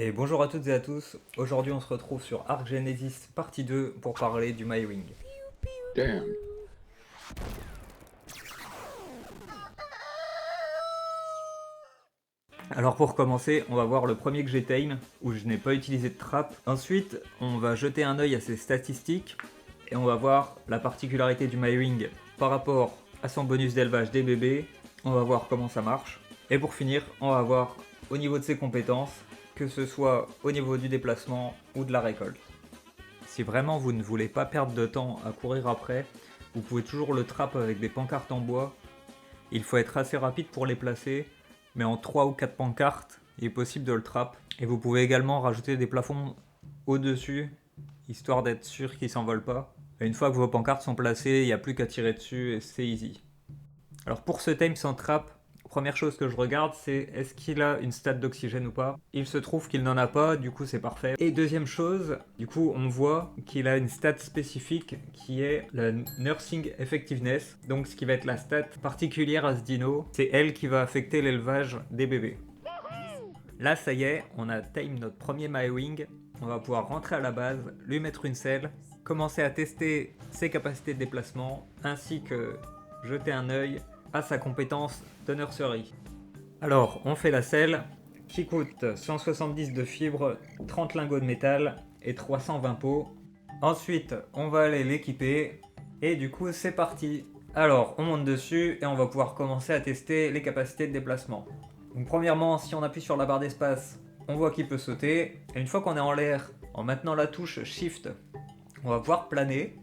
Et bonjour à toutes et à tous, aujourd'hui on se retrouve sur Arc Genesis partie 2 pour parler du MyWing. Damn. Alors pour commencer, on va voir le premier que j'ai tame, où je n'ai pas utilisé de trap. Ensuite, on va jeter un œil à ses statistiques, et on va voir la particularité du MyWing par rapport à son bonus d'élevage des bébés. On va voir comment ça marche. Et pour finir, on va voir au niveau de ses compétences, que ce soit au niveau du déplacement ou de la récolte. Si vraiment vous ne voulez pas perdre de temps à courir après, vous pouvez toujours le trap avec des pancartes en bois. Il faut être assez rapide pour les placer, mais en 3 ou 4 pancartes, il est possible de le trap. Et vous pouvez également rajouter des plafonds au-dessus, histoire d'être sûr qu'il ne s'envole pas. Et une fois que vos pancartes sont placées, il n'y a plus qu'à tirer dessus et c'est easy. Alors pour ce time sans trap, première chose que je regarde, c'est est-ce qu'il a une stat d'oxygène ou pas. Il se trouve qu'il n'en a pas, du coup c'est parfait. Et deuxième chose, du coup on voit qu'il a une stat spécifique qui est la Nursing Effectiveness. Donc ce qui va être la stat particulière à ce dino, c'est elle qui va affecter l'élevage des bébés. Là ça y est, on a time notre premier MyWing. On va pouvoir rentrer à la base, lui mettre une selle, commencer à tester ses capacités de déplacement, ainsi que jeter un œil à sa compétence de nursery. Alors, on fait la selle qui coûte 170 de fibres, 30 lingots de métal et 320 pots. Ensuite, on va aller l'équiper et du coup, c'est parti. Alors, on monte dessus et on va pouvoir commencer à tester les capacités de déplacement. Donc, premièrement, si on appuie sur la barre d'espace, on voit qu'il peut sauter. Et une fois qu'on est en l'air, en maintenant la touche Shift, on va pouvoir planer.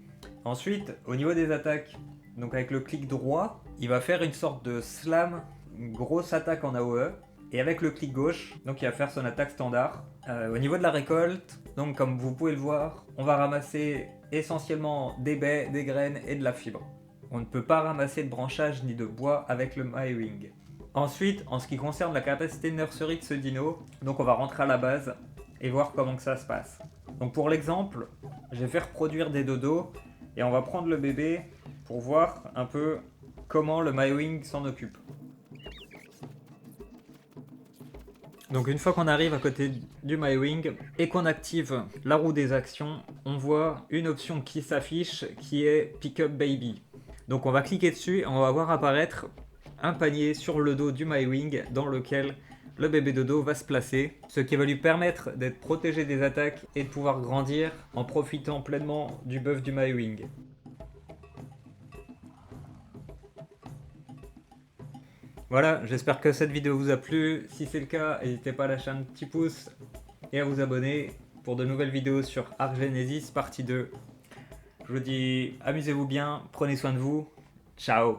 Ensuite, au niveau des attaques, donc avec le clic droit, il va faire une sorte de slam, une grosse attaque en AOE. Et avec le clic gauche, donc il va faire son attaque standard. Au niveau de la récolte, donc comme vous pouvez le voir, on va ramasser essentiellement des baies, des graines et de la fibre. On ne peut pas ramasser de branchage ni de bois avec le MyWing. Ensuite, en ce qui concerne la capacité de nursery de ce dino, donc on va rentrer à la base et voir comment que ça se passe. Donc pour l'exemple, je vais faire produire des dodos et on va prendre le bébé pour voir un peu comment le MyWing s'en occupe. Donc une fois qu'on arrive à côté du MyWing et qu'on active la roue des actions, on voit une option qui s'affiche qui est Pick Up Baby. Donc on va cliquer dessus et on va voir apparaître un panier sur le dos du MyWing dans lequel le bébé dodo va se placer, ce qui va lui permettre d'être protégé des attaques et de pouvoir grandir en profitant pleinement du buff du MyWing. Voilà, j'espère que cette vidéo vous a plu. Si c'est le cas, n'hésitez pas à lâcher un petit pouce et à vous abonner pour de nouvelles vidéos sur Arc Genesis partie 2. Je vous dis amusez-vous bien, prenez soin de vous, ciao.